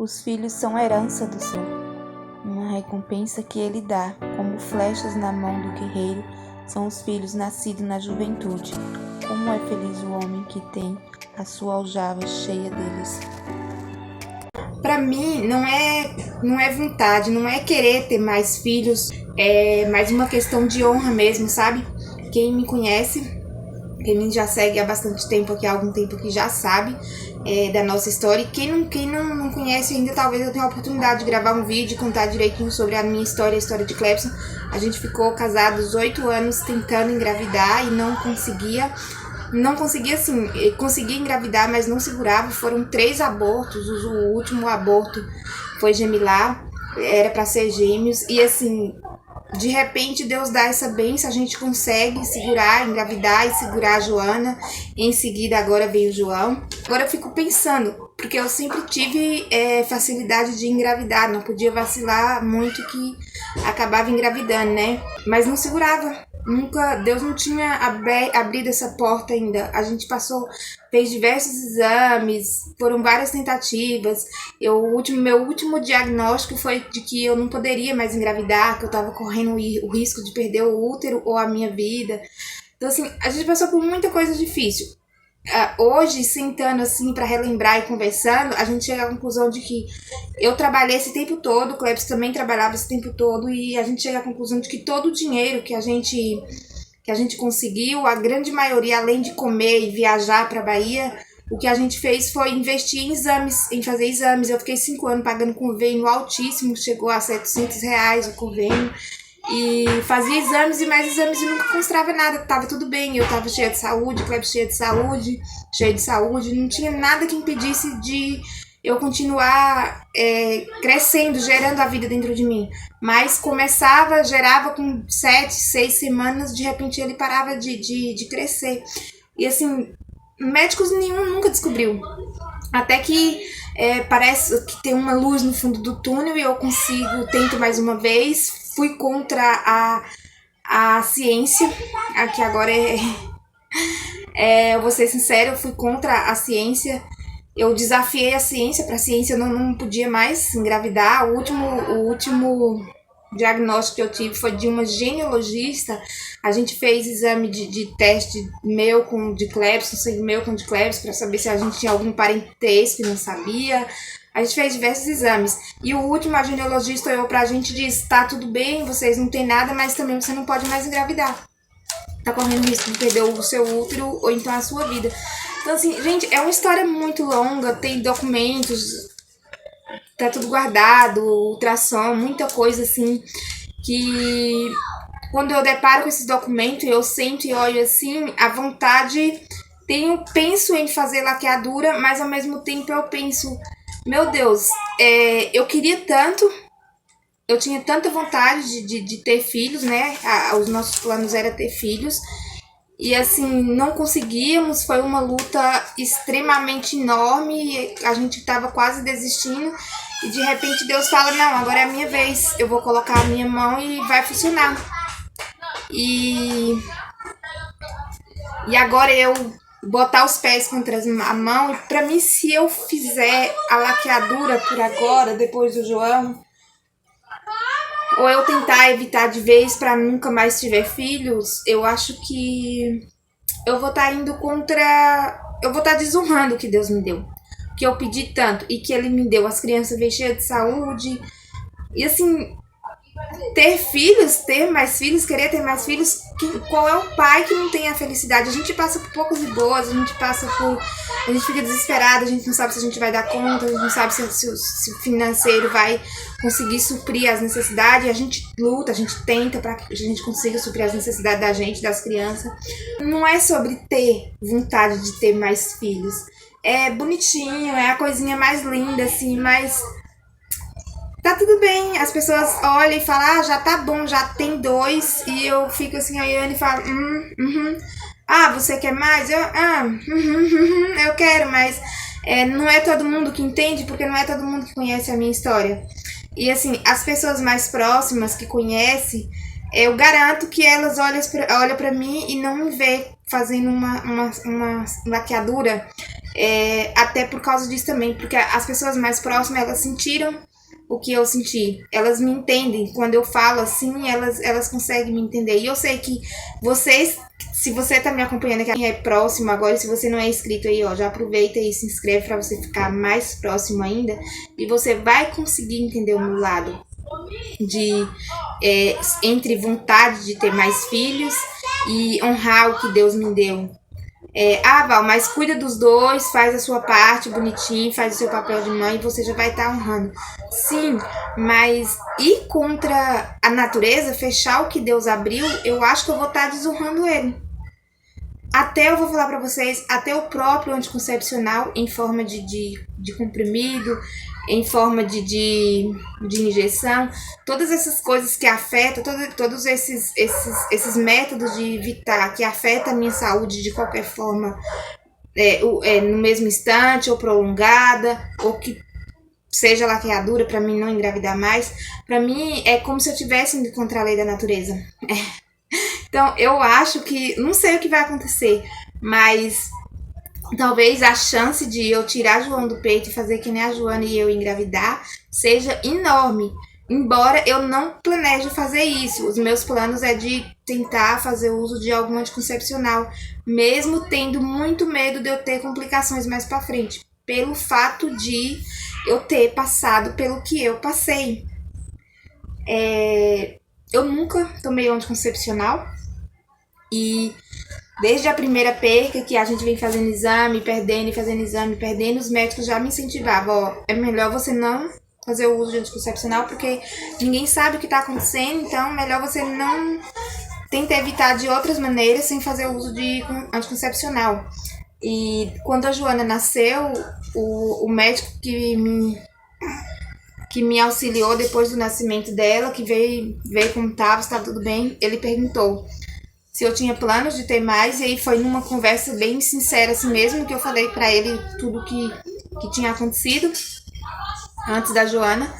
Os filhos são herança do Senhor, uma recompensa que Ele dá, como flechas na mão do guerreiro, são os filhos nascidos na juventude. Como é feliz o homem que tem a sua aljava cheia deles. Para mim, não é vontade, não é querer ter mais filhos, é mais uma questão de honra mesmo, sabe? Quem me conhece, quem me já segue há bastante tempo aqui, há algum tempo que já sabe da nossa história. E quem não conhece ainda, talvez eu tenha a oportunidade de gravar um vídeo e contar direitinho sobre a minha história, a história de Clebson. A gente ficou casados 8 anos tentando engravidar e não conseguia assim, conseguia engravidar, mas não segurava. Foram 3 abortos, o último aborto foi gemelar, era para ser gêmeos, e assim, de repente Deus dá essa bênção, a gente consegue segurar, engravidar e segurar a Joana, e em seguida agora veio o João. Agora eu fico pensando, porque eu sempre tive facilidade de engravidar, não podia vacilar muito que acabava engravidando, né? Mas não segurava. Nunca, Deus não tinha abrido essa porta ainda. A gente fez diversos exames, foram várias tentativas. Meu último diagnóstico foi de que eu não poderia mais engravidar, que eu estava correndo o risco de perder o útero ou a minha vida. Então, assim, a gente passou por muita coisa difícil. Hoje, sentando assim para relembrar e conversando, a gente chega à conclusão de que eu trabalhei esse tempo todo, o Clebson também trabalhava esse tempo todo, e a gente chega à conclusão de que todo o dinheiro que a gente conseguiu, a grande maioria, além de comer e viajar para a Bahia, o que a gente fez foi investir em exames, em fazer exames. Eu fiquei 5 anos pagando convênio altíssimo, chegou a R$700 o convênio. E fazia exames e mais exames e nunca mostrava nada, tava tudo bem, eu tava cheia de saúde, Clebson cheio de saúde, não tinha nada que impedisse de eu continuar crescendo, gerando a vida dentro de mim. Mas gerava com 7, 6 semanas, de repente ele parava de crescer. E assim, médicos nenhum nunca descobriu. Até que parece que tem uma luz no fundo do túnel e eu tento mais uma vez. Fui contra a ciência, aqui agora eu vou ser sincera, eu fui contra a ciência. Eu desafiei a ciência, para a ciência eu não podia mais engravidar. O último diagnóstico que eu tive foi de uma ginecologista. A gente fez exame de teste meu com de Clebson, meu com de Clebson, para saber se a gente tinha algum parentesco, não sabia. A gente fez diversos exames. E o último, a ginecologista olhou pra gente e disse: tá tudo bem, vocês não tem nada, mas também você não pode mais engravidar. Tá correndo risco de perder o seu útero ou então a sua vida. Então, assim, gente, é uma história muito longa, tem documentos, tá tudo guardado, ultrassom, muita coisa assim, que quando eu deparo com esses documentos, eu sento e olho assim, a vontade, penso em fazer laqueadura, mas ao mesmo tempo eu penso, meu Deus, eu queria tanto, eu tinha tanta vontade de ter filhos, né? Os nossos planos era ter filhos. E assim, não conseguíamos, foi uma luta extremamente enorme, a gente estava quase desistindo. E de repente Deus fala: não, agora é a minha vez, eu vou colocar a minha mão e vai funcionar. E agora eu botar os pés contra a mão, e pra mim, se eu fizer a laqueadura por agora, depois do João, ou eu tentar evitar de vez pra nunca mais tiver filhos, eu acho que eu vou estar indo contra... eu vou estar desonrando o que Deus me deu. Que eu pedi tanto e que Ele me deu. As crianças veio cheias de saúde. E assim, ter mais filhos, querer ter mais filhos, qual é o pai que não tem a felicidade? A gente passa por poucos e boas, a gente fica desesperado, a gente não sabe se a gente vai dar conta, a gente não sabe se o financeiro vai conseguir suprir as necessidades. A gente luta, a gente tenta para que a gente consiga suprir as necessidades da gente, das crianças. Não é sobre ter vontade de ter mais filhos. É bonitinho, é a coisinha mais linda, assim, mas tá tudo bem. As pessoas olham e falam: já tá bom, já tem 2. E eu fico assim olhando e falo: você quer mais? Eu quero, mas não é todo mundo que entende, porque não é todo mundo que conhece a minha história. E assim, as pessoas mais próximas que conhecem, eu garanto que elas olham pra mim e não me vê fazendo uma laqueadura Até por causa disso também, porque as pessoas mais próximas, elas sentiram o que eu senti. Elas me entendem. Quando eu falo assim, elas conseguem me entender. E eu sei que vocês, se você tá me acompanhando aqui, é próximo agora, se você não é inscrito aí, ó, já aproveita e se inscreve para você ficar mais próximo ainda. E você vai conseguir entender o meu lado de entre vontade de ter mais filhos e honrar o que Deus me deu. Val, mas cuida dos dois, faz a sua parte bonitinho, faz o seu papel de mãe e você já vai estar honrando. Sim, mas ir contra a natureza, fechar o que Deus abriu, eu acho que eu vou estar desonrando ele. Até eu vou falar pra vocês, até o próprio anticoncepcional em forma de comprimido, em forma de injeção, todas essas coisas que afetam, todos esses métodos de evitar, que afetam a minha saúde de qualquer forma, no mesmo instante, ou prolongada, ou que seja laqueadura, pra mim não engravidar mais, pra mim é como se eu tivesse indo contra a lei da natureza. Então, eu acho que, não sei o que vai acontecer, mas talvez a chance de eu tirar João do peito e fazer que nem a Joana e eu engravidar seja enorme. Embora eu não planeje fazer isso. Os meus planos é de tentar fazer uso de algum anticoncepcional, mesmo tendo muito medo de eu ter complicações mais pra frente, pelo fato de eu ter passado pelo que eu passei. Eu nunca tomei anticoncepcional e desde a primeira perca que a gente vem fazendo exame, perdendo, os médicos já me incentivavam, ó, é melhor você não fazer o uso de anticoncepcional porque ninguém sabe o que tá acontecendo, então melhor você não tentar evitar de outras maneiras sem fazer o uso de anticoncepcional. E quando a Joana nasceu, o médico que me auxiliou depois do nascimento dela, que veio como estava, se estava tudo bem, ele perguntou se eu tinha planos de ter mais, e aí foi numa conversa bem sincera assim mesmo, que eu falei pra ele tudo que tinha acontecido antes da Joana.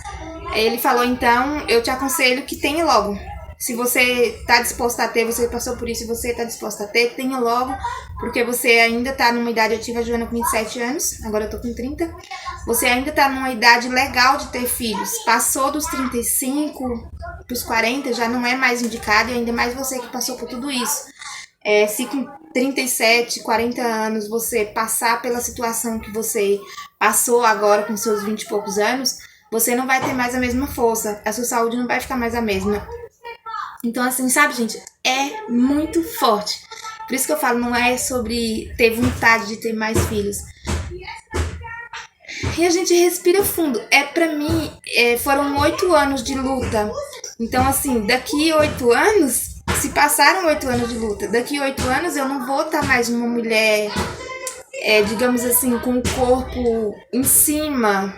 Aí ele falou, então, eu te aconselho que tenha logo. Se você tá disposta a ter, você passou por isso e você tá disposta a ter, tenha logo, porque você ainda tá numa idade ativa, a Joana com 27 anos, agora eu tô com 30. Você ainda tá numa idade legal de ter filhos. Passou dos 35 pros 40, já não é mais indicado, e ainda mais você que passou por tudo isso. Se com 37, 40 anos você passar pela situação que você passou agora com seus 20 e poucos anos, você não vai ter mais a mesma força, a sua saúde não vai ficar mais a mesma. Então, assim, sabe, gente, é muito forte. Por isso que eu falo, não é sobre ter vontade de ter mais filhos. E a gente respira fundo. Pra mim, foram 8 anos de luta. Então, assim, daqui 8 anos, se passaram 8 anos de luta, daqui 8 anos eu não vou estar mais uma mulher, digamos assim, com o corpo em cima.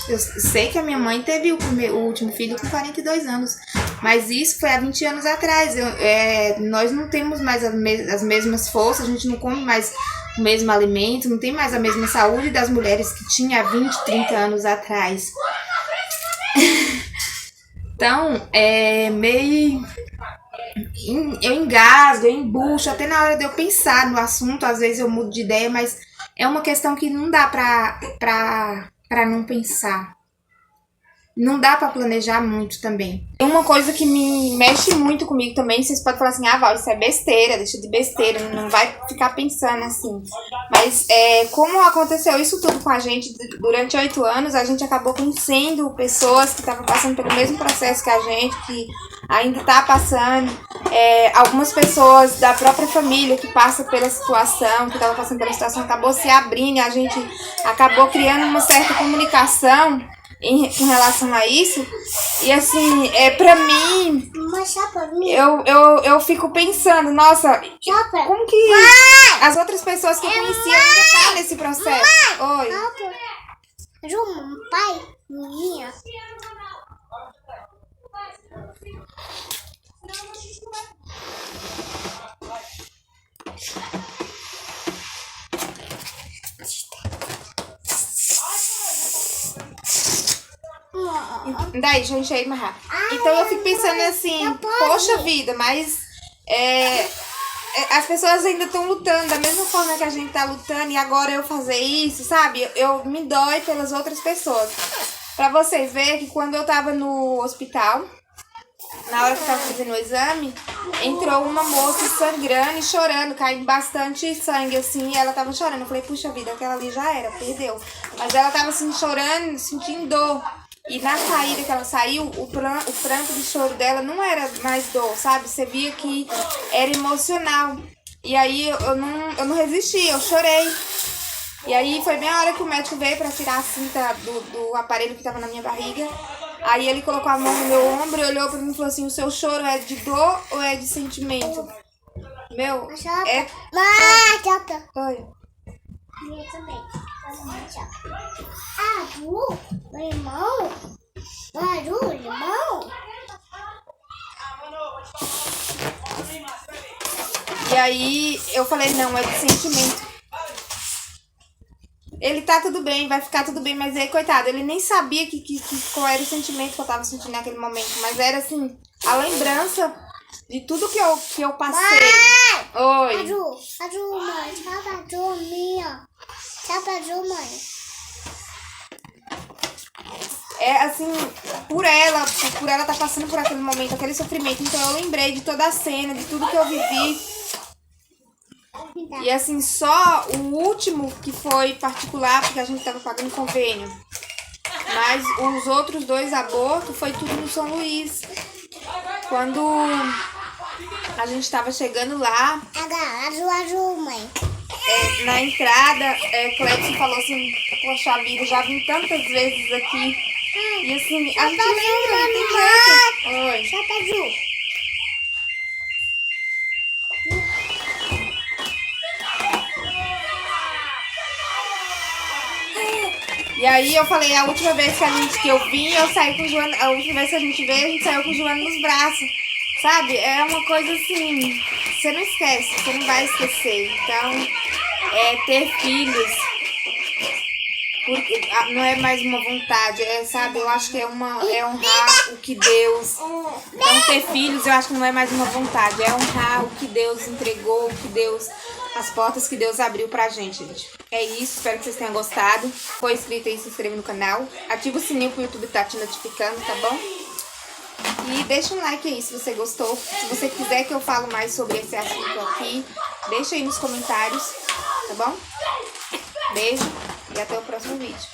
Eu sei que a minha mãe teve o último filho com 42 anos, mas isso foi há 20 anos atrás. Nós não temos mais as mesmas forças, a gente não come mais o mesmo alimento, não tem mais a mesma saúde das mulheres que tinha há 20, 30 anos atrás. Então, meio... Eu engasgo, eu embucho, até na hora de eu pensar no assunto, às vezes eu mudo de ideia, mas é uma questão que não dá pra não pensar. Não dá pra planejar muito também. Uma coisa que me mexe muito comigo também, vocês podem falar assim, Val, isso é besteira, deixa de besteira, não vai ficar pensando assim. Mas como aconteceu isso tudo com a gente durante 8 anos, a gente acabou conhecendo pessoas que estavam passando pelo mesmo processo que a gente, que ainda tá passando. Algumas pessoas da própria família que passa pela situação, que estava passando pela situação, acabou se abrindo e a gente acabou criando uma certa comunicação com relação a isso. E assim, pra mim, eu fico pensando, nossa, como que as outras pessoas que eu conheci ainda tá nesse processo? Oi. Pai, minha. Daí, deixa eu ir mais rápido. Então eu fico pensando assim, poxa vida, mas as pessoas ainda estão lutando da mesma forma que a gente tá lutando e agora eu fazer isso, sabe? Eu me dói pelas outras pessoas. Pra vocês verem que quando eu tava no hospital, na hora que eu tava fazendo o exame, entrou uma moça sangrando e chorando, caindo bastante sangue assim, e ela tava chorando. Eu falei, puxa vida, aquela ali já era, perdeu. Mas ela tava assim chorando, sentindo dor. E na saída que ela saiu, o pranto de choro dela não era mais dor, sabe? Você via que era emocional. E aí eu não resisti, eu chorei. E aí foi bem a hora que o médico veio pra tirar a cinta do aparelho que tava na minha barriga. Aí ele colocou a mão no meu ombro e olhou pra mim e falou assim, o seu choro é de dor ou é de sentimento? Meu, é... Oi. Eu também. Ah, Ju, meu irmão? Ah, Ju, irmão? E aí eu falei, não, é de sentimento. Ele tá tudo bem, vai ficar tudo bem, mas aí, coitado, ele nem sabia qual era o sentimento que eu tava sentindo naquele momento. Mas era assim, a lembrança de tudo que eu passei. Oi. A Ju, mãe. Tchau pra Ju, minha. Tchau pra Ju, mãe. É assim, por ela tá passando por aquele momento, aquele sofrimento. Então eu lembrei de toda a cena, de tudo que eu vivi. E assim, só o último que foi particular, porque a gente tava pagando convênio. Mas os outros 2 abortos foi tudo no São Luís. Quando a gente tava chegando lá, A Ju, mãe. na entrada, Clepson falou assim, poxa vida, já vim tantas vezes aqui. E assim, a gente lembra, não tem jeito. Oi. Tchau pra Ju. E aí eu falei, a última vez que eu vim, eu saí com o Joana. A última vez que a gente veio, a gente saiu com o Joana nos braços. Sabe? É uma coisa assim, você não esquece, você não vai esquecer. Então, ter filhos não é mais uma vontade, sabe? Eu acho que é honrar o que Deus... Então, ter filhos, eu acho que não é mais uma vontade, é honrar o que Deus entregou, as portas que Deus abriu pra gente, gente. É isso, espero que vocês tenham gostado. For inscrito aí, se inscreva no canal. Ativa o sininho pro YouTube tá te notificando, tá bom? E deixa um like aí se você gostou. Se você quiser que eu fale mais sobre esse assunto aqui, deixa aí nos comentários, tá bom? Beijo e até o próximo vídeo.